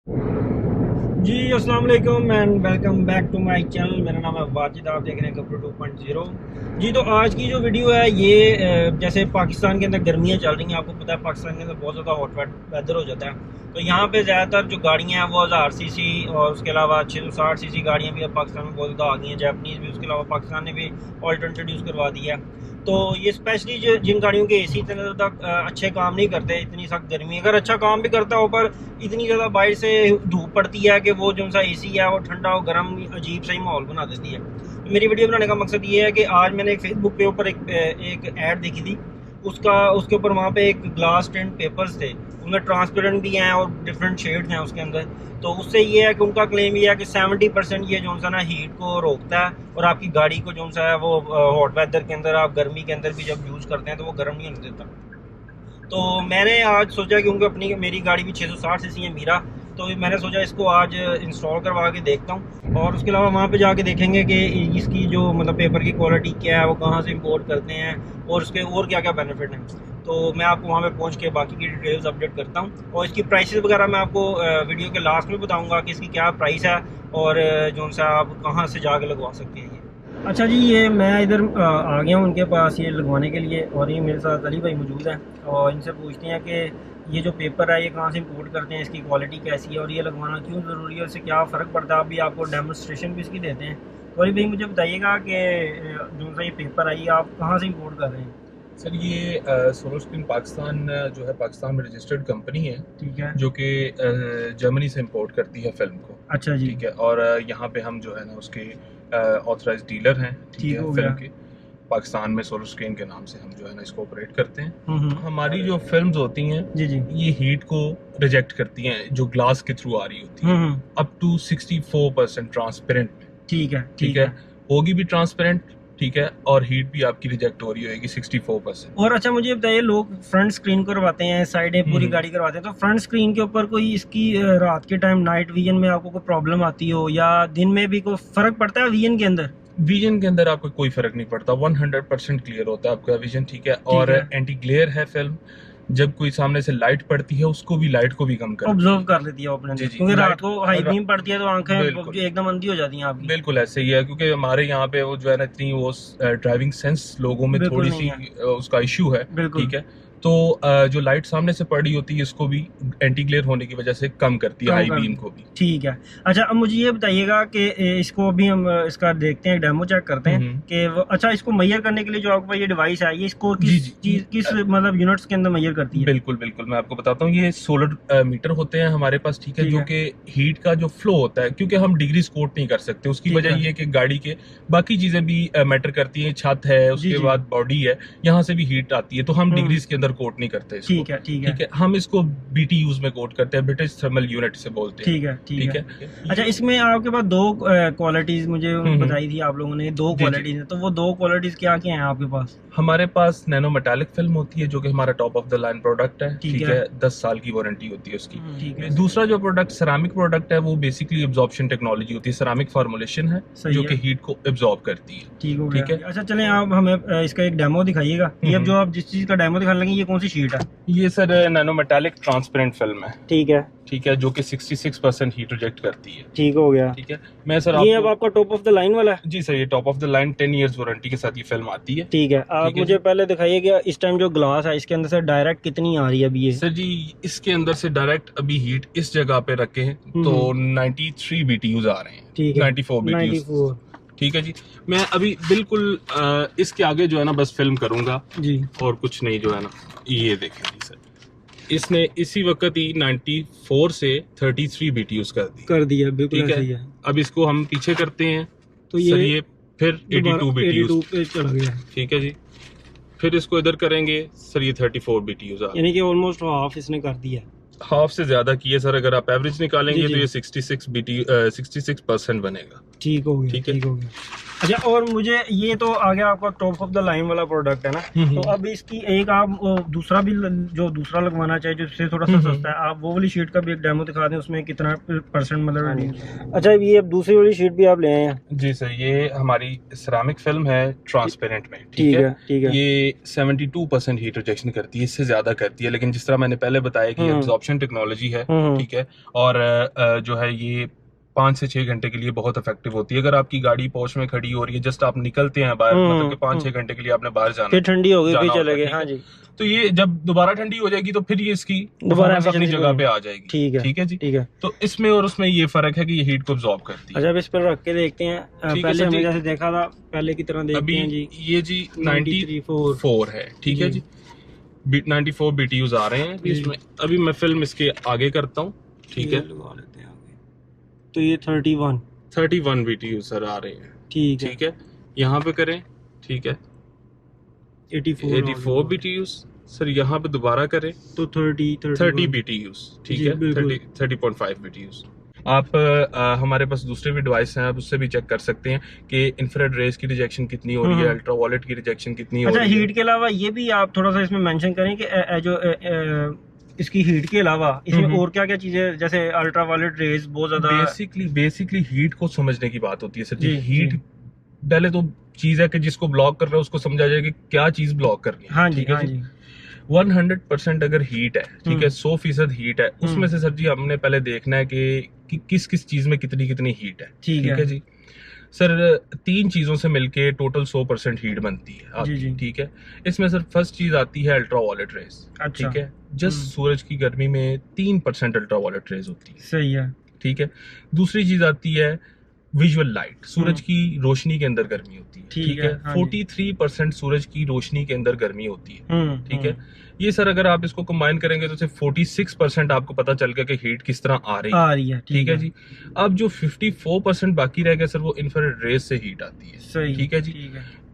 जी अस्सलाम वालेकुम and welcome back to my channel. मेरा नाम है वाजिद, आप देख रहे हैं कपड़े 2.0। जी तो आज की जो वीडियो है ये जैसे पाकिस्तान के अंदर गर्मियाँ चल रही हैं, आपको पता है पाकिस्तान के अंदर बहुत ज़्यादा हॉट वेदर हो जाता है। तो यहाँ पे ज़्यादातर जो गाड़ियाँ हैं वो 1000 सीसी और उसके अलावा 660 सीसी गाड़ियाँ भी अब पाकिस्तान में बहुत ज़्यादा आ गई हैं। जैपनीज़ भी, उसके अलावा पाकिस्तान ने भी ऑल्ट इंट्रोड्यूस करवा दिया है। तो ये स्पेशली जो जिन गाड़ियों के एसी इतने ज़्यादा अच्छे काम नहीं करते, इतनी सख्त गर्मी, अगर अच्छा काम भी करता हो पर इतनी ज़्यादा बाहर से धूप पड़ती है कि वो जो सा एसी है वो ठंडा और गर्म अजीब सा ही माहौल बना देती है। तो मेरी वीडियो बनाने का मकसद ये है कि आज मैंने फेसबुक पे ऊपर एक ऐड देखी थी, उसके ऊपर वहाँ पे एक ग्लास टिंट पेपर्स थे, उनमें ट्रांसपेरेंट भी हैं और डिफरेंट शेड्स हैं उसके अंदर। तो उससे ये है कि उनका क्लेम ये है कि 70% ये जो सा ना हीट को रोकता है और आपकी गाड़ी को जो सा है वो हॉट वेदर के अंदर, आप गर्मी के अंदर भी जब यूज़ करते हैं तो वो गर्म नहीं होने देता। तो मैंने आज सोचा कि उनको मेरी गाड़ी भी 660 सीसी है मीरा, तो मैंने सोचा इसको आज इंस्टॉल करवा के देखता हूँ और उसके अलावा वहाँ पे जाके देखेंगे कि इसकी जो मतलब पेपर की क्वालिटी क्या है, वो कहाँ से इंपोर्ट करते हैं और उसके और क्या क्या बेनिफिट हैं। तो मैं आपको वहाँ पे पहुँच के बाकी की डिटेल्स अपडेट करता हूँ और इसकी प्राइसेस वगैरह मैं आपको वीडियो के लास्ट में बताऊँगा कि इसकी क्या प्राइस है और जो सा आप कहाँ से जाके लगवा सकते हैं ये। अच्छा जी, ये मैं इधर आ गया हूँ उनके पास ये लगवाने के लिए और ये मेरे साथ अली भाई मौजूद हैं और इनसे पूछते हैं कि ये जो पेपर है ये कहाँ से इंपोर्ट करते हैं, इसकी क्वालिटी कैसी है और ये लगवाना क्यों ज़रूरी है, उससे क्या फ़र्क पड़ता है। अभी आपको डेमोन्स्ट्रेशन भी इसकी देते हैं। तो अली भाई मुझे बताइएगा कि जो सा ये पेपर है ये आप कहाँ से इंपोर्ट कर रहे हैं। सर ये सोलर स्क्रीन पाकिस्तान जो है पाकिस्तान में रजिस्टर्ड कंपनी है, ठीक है, जो कि जर्मनी से इंपोर्ट करती है फिल्म को। अच्छा जी, ठीक है, और यहाँ पे हम जो है ना उसके ऑथराइज डीलर हैं, ठीक है, फिल्म के। पाकिस्तान में सोलर स्क्रीन के नाम से हम जो है ना इसको ऑपरेट करते हैं। हमारी जो फिल्म्स होती हैं जी जी, ये हीट को रिजेक्ट करती हैं जो ग्लास के थ्रू आ रही होती है, अप टू 64% ट्रांसपेरेंट। ठीक है, ठीक है, होगी भी ट्रांसपेरेंट, ठीक है, और हीट भी आपकी रिजेक्ट हो रही होगी 64%। और अच्छा मुझे बताइए, लोग फ्रंट स्क्रीन करवाते हैं, साइडें पूरी गाड़ी करवाते हैं, तो फ्रंट स्क्रीन के ऊपर कोई इसकी रात के टाइम नाइट विजन में आपको कोई प्रॉब्लम आती हो या दिन में भी कोई फर्क पड़ता है विजन के अंदर? विजन के अंदर आपको कोई फर्क नहीं पड़ता, 100% क्लियर होता है आपका विजन। ठीक है, और एंटी ग्लेयर है फिल्म, जब कोई सामने से लाइट पड़ती है उसको भी, लाइट को भी कम कर ऑब्जर्व कर लेती है अपने, क्योंकि रात को हाई बीम पड़ती है तो आंखें एकदम अंधी हो जाती हैं आपकी। बिल्कुल ऐसे ही है, क्योंकि हमारे यहाँ पे वो जो है ना इतनी वो ड्राइविंग सेंस लोगों में थोड़ी सी उसका इशू है। ठीक है, तो जो लाइट सामने से पड़ी होती है इसको भी एंटी ग्लेयर होने की वजह से कम करती है, हाई बीम को भी। ठीक है, अच्छा अब मुझे ये बताइएगा कि इसको अभी हम इसका देखते हैं, डेमो चेक करते हैं कि अच्छा इसको मेजर करने के लिए जो आपके पास ये डिवाइस है ये इसको किस मतलब यूनिट्स के अंदर मेजर करती है? बिल्कुल बिल्कुल, मैं आपको बताता हूँ। ये सोलर मीटर होते हैं हमारे पास, ठीक है, जो कि हीट का जो फ्लो होता है, क्योंकि हम डिग्री कोट नहीं कर सकते, उसकी वजह ये है कि गाड़ी के बाकी चीजें भी मैटर करती हैं, छत है, उसके बाद बॉडी है, यहाँ से भी हीट आती है, तो हम डिग्रीज के अंदर कोट नहीं करते इसको। ठीक है, हम इसको BTUs में कोट करते हैं, ब्रिटिश थर्मल यूनिट से बोलते हैं। ठीक है। अच्छा, इसमें आपके पास दो क्वालिटीज मुझे बताई थी आप लोगों ने, दो क्वालिटीज है, तो वो दो क्वालिटीज क्या क्या हैं आपके पास? हमारे पास नैनो मेटालिक फिल्म होती है जो कि हमारा top of the line product है। ठीक है, 10 साल की वारंटी होती है उसकी। दूसरा जो प्रोडक्ट सेरामिक प्रोडक्ट है वो बेसिकली एब्जॉर्प्शन टेक्नोलॉजी होती है, सेरामिक फॉर्मुलेशन है जो कि हीट को एब्जॉर्ब करती है। ठीक है, अच्छा चलें आप हमें इसका एक डेमो दिखाइएगा। ये अब जो आप जिस चीज का डेमो दिखाने लगे ये कौन सी शीट है? ये sir nano metallic transparent film है। ठीक है, जो कि 66% हीट रिजेक्ट करती है। ठीक हो गया। ठीक है, मैं सर ये अब आपका टॉप ऑफ द लाइन वाला है? जी सर, ये top of the line 10 years warranty के साथ ये फिल्म आती है। ठीक है, आप मुझे पहले दिखाइए कि इस टाइम जो ग्लास है इसके अंदर से डायरेक्ट कितनी आ रही है अभी ये? सर जी, इसके अंदर से डायरेक्ट अभी हीट इस जगह पे रखे हैं तो 93 BTUs आ रहे हैं। 94 BTUs। ठीक है जी, मैं अभी बिल्कुल इसके आगे जो है ना बस फिल्म करूंगा जी, और कुछ नहीं जो है ना। ये देखें जी सर, इसने इसी वक्त ही 94 से 33 BTUs कर दिया। बिल्कुल ठीक है। अब इसको हम पीछे करते हैं तो ये फिर 82 BTUs पे चला गया। ठीक है जी, फिर इसको इधर करेंगे सर, ये 34 BTUs आ, यानी कि ऑलमोस्ट हाफ इसने कर दिया। हाफ से ज्यादा किए सर, अगर आप एवरेज निकालेंगे तो ये 66% बनेगा। ठीक हो गया, ठीक हो गया। अच्छा, और मुझे ये तो आ गया आपका टॉप ऑफ द लाइन वाला प्रोडक्ट है ना, तो अब इसकी एक आप दूसरा भी जो दूसरा लगवाना चाहिए जिससे थोड़ा सा सस्ता है, आप वो वाली शीट का भी एक डेमो दिखा दें, उसमें कितना परसेंट मतलब। अच्छा, ये अब दूसरी वाली शीट भी आप ले आए हैं? जी सर, ये हमारी सिरामिक फिल्म है ट्रांसपेरेंट में, ठीक है, ठीक है। ये 72% हीट रिजेक्शन करती है, इससे ज्यादा करती है, लेकिन जिस तरह मैंने पहले बताया कि एब्जॉर्प्शन टेक्नोलॉजी है, ठीक है, और जो है ये 5 से 6 घंटे के लिए बहुत इफेक्टिव होती है। अगर आपकी गाड़ी पोर्च में खड़ी हो रही है, जस्ट आप निकलते हैं बाहर, मतलब कि 5-6 घंटे के लिए आपने बाहर जाना, फिर ठंडी हो गई, फिर चले गए, हाँ जी, तो ये जब दोबारा ठंडी हो जाएगी तो फिर ये इसकी दोबारा अपनी जगह पे आ जाएगी। ठीक है, ठीक है जी, ठीक है। तो इसमें और उसमें ये फर्क है कि ये हीट को अब्सॉर्ब करती है। अच्छा, अब इस पर रख के देखते हैं, पहले हमने जैसे देखा था पहले की तरह देखते हैं जी। ये जी 94 है, ठीक है जी, 94 BTUs आ रहे हैं इसमें। अभी मैं फिल्म इसके आगे करता हूँ, ठीक है, लगा लेते हैं आगे, तो ये 31 BTUs सर आ रहे हैं, ठीक है। यहाँ पे करें, ठीक है, 84 BTUs सर, यहाँ पे दोबारा करें तो 30 BTUs, ठीक है, 30.5 BTUs। आप हमारे पास दूसरे भी डिवाइस हैं, आप उससे भी चेक कर सकते हैं कि इंफ्रारेड रेज की रिजेक्शन कितनी हो रही है, अल्ट्रावायलेट की रिजेक्शन कितनी हो रही है। अच्छा, हीट के अलावा ये भी आप थोड़ा सा इसमें मेंशन करें कि जो इसकी हीट के अलावा इसमें और क्या क्या चीजें, जैसे अल्ट्रावायलेट रेज बहुत ज्यादा। बेसिकली हीट को समझने की बात होती है सर जी। हीट पहले तो चीज है कि जिसको ब्लॉक कर रहा है उसको समझा जाए कि क्या चीज ब्लॉक करनी है। हाँ जी, हाँ जी। 100% अगर हीट है, ठीक है, 100% हीट है, उसमें से सर जी हमने पहले देखना है कि किस किस चीज में कितनी कितनी हीट है, ठीक है जी। सर 3 चीजों से मिलके टोटल 100% हीट बनती है आपकी, ठीक है। इसमें सर फर्स्ट चीज आती है अल्ट्रावायलेट रेज, ठीक है, जस्ट सूरज की गर्मी में 3% अल्ट्रावायलेट रेज होती है, सही है, ठीक है। दूसरी चीज आती है विजुअल लाइट, सूरज की रोशनी के अंदर गर्मी होती है, ठीक है, 43% सूरज की रोशनी के अंदर गर्मी होती है, ठीक है। ये सर अगर आप इसको कंबाइन करेंगे तो सिर्फ 46% आपको पता चल गया कि हीट किस तरह आ रही है, ठीक है जी। अब जो 54% बाकी रह गया सर, वो इंफ्रारेड रेज से हीट आती है, ठीक है जी।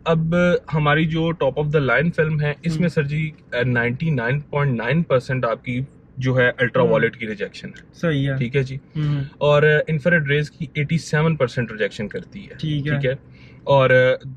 अब हमारी जो top of the line film है, इसमें सर जी 99.9% आपकी जो है अल्ट्रावायलेट की रिजेक्शन है, सही है, ठीक है जी। और इंफ्रारेड रेज की 87% रिजेक्शन करती है, ठीक है। और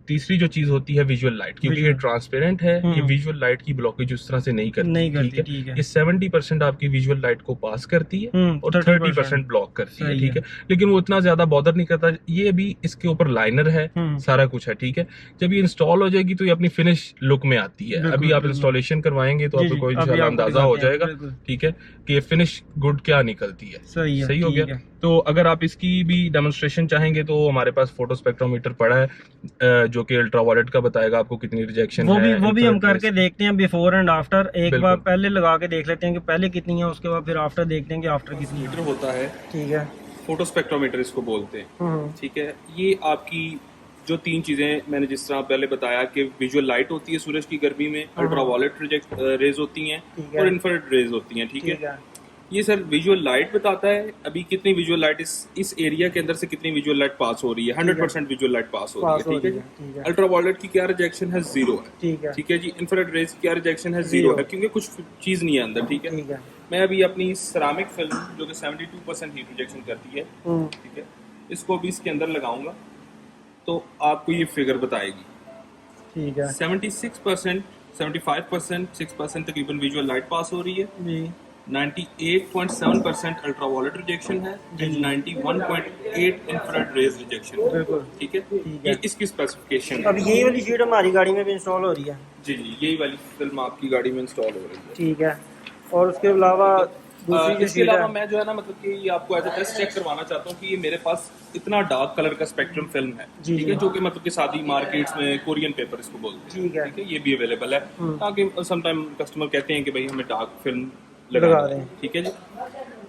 तीसरी जो चीज होती है विजुअल लाइट, क्योंकि ये ट्रांसपेरेंट है, ये विजुअल लाइट की ब्लॉकेज उस तरह से नहीं करती, ठीक है। ये 70% आपकी विजुअल लाइट को पास करती है और 30% ब्लॉक करती है, ठीक है। लेकिन वो इतना ज्यादा बॉदर नहीं करता। ये भी इसके ऊपर लाइनर है, सारा कुछ है, ठीक है। जब ये इंस्टॉल हो जाएगी तो ये अपनी फिनिश लुक में आती है। अभी आप इंस्टॉलेशन करवाएंगे तो आपको इंशाल्लाह अंदाजा हो जाएगा, ठीक है, कि ये फिनिश गुड क्या निकलती है। सही हो गया। तो अगर आप इसकी भी डेमोन्स्ट्रेशन चाहेंगे तो हमारे पास फोटो स्पेक्ट्रोमीटर पड़ा है, जो कि अल्ट्रावायलेट का बताएगा आपको कितनी रिजेक्शन है। वो भी हम करके देखते हैं बिफोर एंड आफ्टर। एक बार पहले लगा के देख लेते हैं कि पहले कितनी है, उसके बाद फिर आफ्टर देखते हैं कि आफ्टर कितनी है। होता है, ठीक है, फोटो स्पेक्ट्रोमीटर इसको बोलते हैं, ठीक है। ये आपकी जो 3 चीजें मैंने जिस तरह पहले बताया कि विजुअल लाइट होती है सूरज की गर्मी में, अल्ट्रावायलेट रेज होती हैं और इंफ्रारेड रेज होती हैं, ठीक है। ये सर विजुअल लाइट बताता है अभी कितनी विजुअल लाइट इस एरिया के अंदर से कितनी विजुअल लाइट पास हो रही है। 100% विजुअल लाइट पास हो रही है, ठीक है। अल्ट्रावायलेट की क्या रिजेक्शन है, 0 है, ठीक है जी। इंफ्रारेड रेज की क्या रिजेक्शन है, 0 है, क्योंकि कुछ चीज नहीं है अंदर, ठीक है। मैं अभी अपनी सिरामिक फिल्म जो कि 72% हीट रिजेक्शन करती है, ठीक है, इसको भी इसके अंदर लगाऊंगा तो आपको ये फिगर बताएगी, ठीक है। 76%, 75%, 6% तकरीबन विजुअल लाइट पास हो रही है, 98.7% अल्ट्रावायलेट रिजेक्शन है, 91.8 इंफ्रारेड रेज रिजेक्शन है, ठीक है। ये इसकी स्पेसिफिकेशन है। अब यही वाली शीट हमारी गाड़ी में भी इंस्टॉल हो रही है, जी जी, यही वाली फिल्म आपकी गाड़ी में इंस्टॉल हो रही है, ठीक है। और उसके अलावा इसके अलावा मैं जो है ना, मतलब कि ये आपको एज ए टेस्ट चेक करवाना चाहता हूँ कि ये मेरे पास इतना डार्क कलर का स्पेक्ट्रम फिल्म है, ठीक है, जो कि मतलब कि सादी मार्केट्स में कोरियन पेपर इसको बोलते हैं, ठीक है। ये भी अवेलेबल है, ताकि समटाइम कस्टमर कहते हैं कि भाई हमें डार्क फिल्म लगा रहे हैं, ठीक है जी।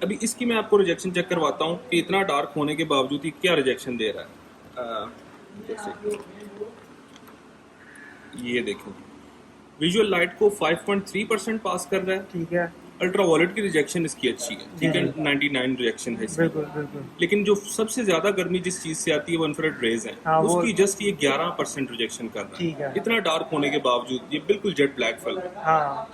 अभी इसकी मैं आपको रिजेक्शन चेक करवाता हूँ कि इतना डार्क होने के बावजूद ही क्या रिजेक्शन दे रहा है। जैसे ये देखो, विजुअल लाइट को 5.3% पास कर रहा है, ठीक है। अल्ट्रावायलेट की रिजेक्शन इसकी अच्छी है, ठीक है, 99 रिजेक्शन है इसकी, बिल्कुल। लेकिन जो सबसे ज्यादा गर्मी जिस चीज से आती है वो इंफ्रारेड रेज है, उसकी जस्ट ये 11% रिजेक्शन कर रहा है, इतना डार्क होने के बावजूद। ये बिल्कुल जेट ब्लैक फिल्म है,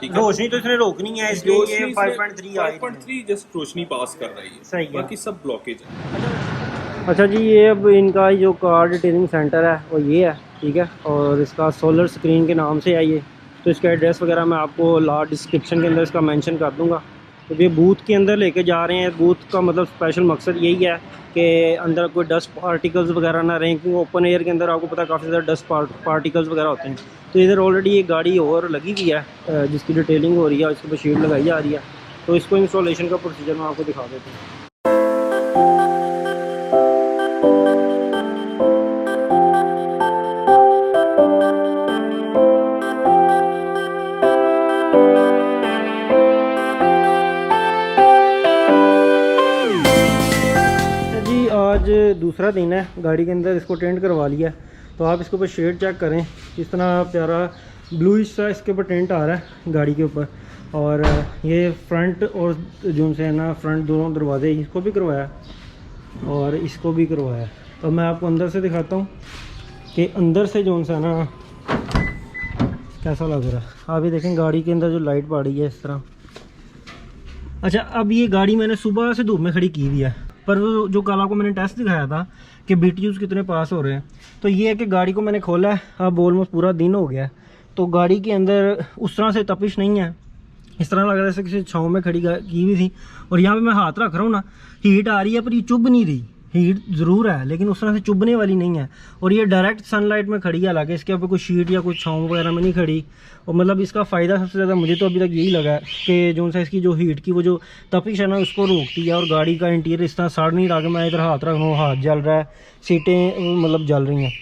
ठीक है। रोशनी तो इसने रोकनी है, इसलिए ये 5.3 जस्ट रोशनी पास कर रही है, बाकी सब ब्लॉकेज है। अच्छा जी, ये अब इनका जो कार डिटेलिंग सेंटर है वो ये है, ठीक है। और इसका सोलर स्क्रीन के नाम से है ये। तो इसका एड्रेस वगैरह मैं आपको लास्ट डिस्क्रिप्शन के अंदर इसका मेंशन कर दूंगा। तो ये बूथ के अंदर लेके जा रहे हैं। बूथ का मतलब स्पेशल मकसद यही है कि अंदर कोई डस्ट पार्टिकल्स वगैरह ना रहें, क्योंकि ओपन एयर के अंदर आपको पता है काफ़ी ज़्यादा डस्ट पार्टिकल्स वगैरह होते हैं। तो इधर ऑलरेडी एक गाड़ी और लगी हुई है जिसकी डिटेलिंग हो रही है और इसके ऊपर शीट लगाई जा रही है। तो इसको इंस्टॉलेशन का प्रोसीजर मैं आपको दिखा देता हूँ। आज दूसरा दिन है, गाड़ी के अंदर इसको टेंट करवा लिया। तो आप इसके ऊपर शेड चेक करें, किस तरह प्यारा ब्लूइश सा इसके ऊपर टेंट आ रहा है गाड़ी के ऊपर। और ये फ्रंट और जो से है ना, फ्रंट दोनों दरवाजे इसको भी करवाया और इसको भी करवाया। तो मैं आपको अंदर से दिखाता हूँ कि अंदर से जो सा ना कैसा लग रहा है। आप ये देखें गाड़ी के अंदर जो लाइट पड़ रही है इस तरह। अच्छा, अब ये गाड़ी मैंने सुबह से धूप में खड़ी की हुई है, पर वो जो कल आपको मैंने टेस्ट दिखाया था कि BTUs कितने पास हो रहे हैं, तो ये है कि गाड़ी को मैंने खोला है, अब ऑलमोस्ट पूरा दिन हो गया है। तो गाड़ी के अंदर उस तरह से तपिश नहीं है, इस तरह लग रहा है जैसे किसी छाँव में खड़ी की हुई थी। और यहाँ पे मैं हाथ रख रहा हूँ ना, हीट आ रही है पर ये चुभ नहीं रही। हीट ज़रूर है लेकिन उस तरह से चुभने वाली नहीं है। और ये डायरेक्ट सनलाइट में खड़ी है, हालांकि इसके ऊपर कोई शीट या कोई छाँव वगैरह में नहीं खड़ी। और मतलब इसका फ़ायदा सबसे ज़्यादा मुझे तो अभी तक यही लगा है कि जो सा इसकी जो हीट की वो जो तपिश है ना उसको रोकती है। और गाड़ी का इंटीरियर इस तरह सड़ नहीं रहा कि मैं इधर हाथ रख रहा हूँ हाथ जल रहा है, सीटें मतलब जल रही हैं।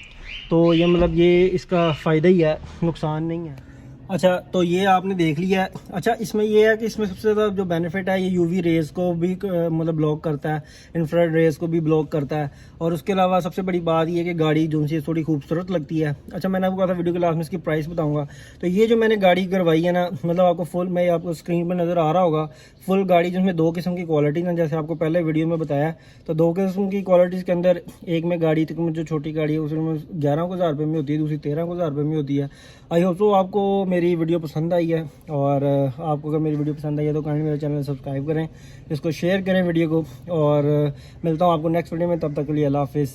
तो ये मतलब ये इसका फ़ायदा ही है, नुकसान नहीं है। अच्छा, तो ये आपने देख लिया है। अच्छा, इसमें ये है कि इसमें सबसे ज़्यादा जो बेनिफिट है, ये यूवी रेज़ को भी मतलब ब्लॉक करता है, इंफ्रारेड रेज़ को भी ब्लॉक करता है। और उसके अलावा सबसे बड़ी बात ये है कि गाड़ी जो सी थोड़ी खूबसूरत लगती है। अच्छा, मैंने आपको कहा था वीडियो के लास्ट में इसकी प्राइस बताऊंगा। तो ये जो मैंने गाड़ी करवाई है ना, मतलब आपको फुल, मैं आपको स्क्रीन पर नज़र आ रहा होगा, फुल गाड़ी जिसमें 2 किस्म की क्वालिटी ना, जैसे आपको पहले वीडियो में बताया। तो 2 किस्म की क्वालिटीज़ के अंदर एक में गाड़ी तक में जो छोटी गाड़ी है उसमें 11,000 रुपये में होती है, दूसरी 13,000 रुपये में होती है। आई होप सो आपको मेरी वीडियो पसंद आई है। और आपको अगर मेरी वीडियो पसंद आई है तो काइंडली मेरे चैनल सब्सक्राइब करें, इसको शेयर करें वीडियो को। और मिलता हूँ आपको नेक्स्ट वीडियो में, तब तक के लिए अल्लाह हाफिज़।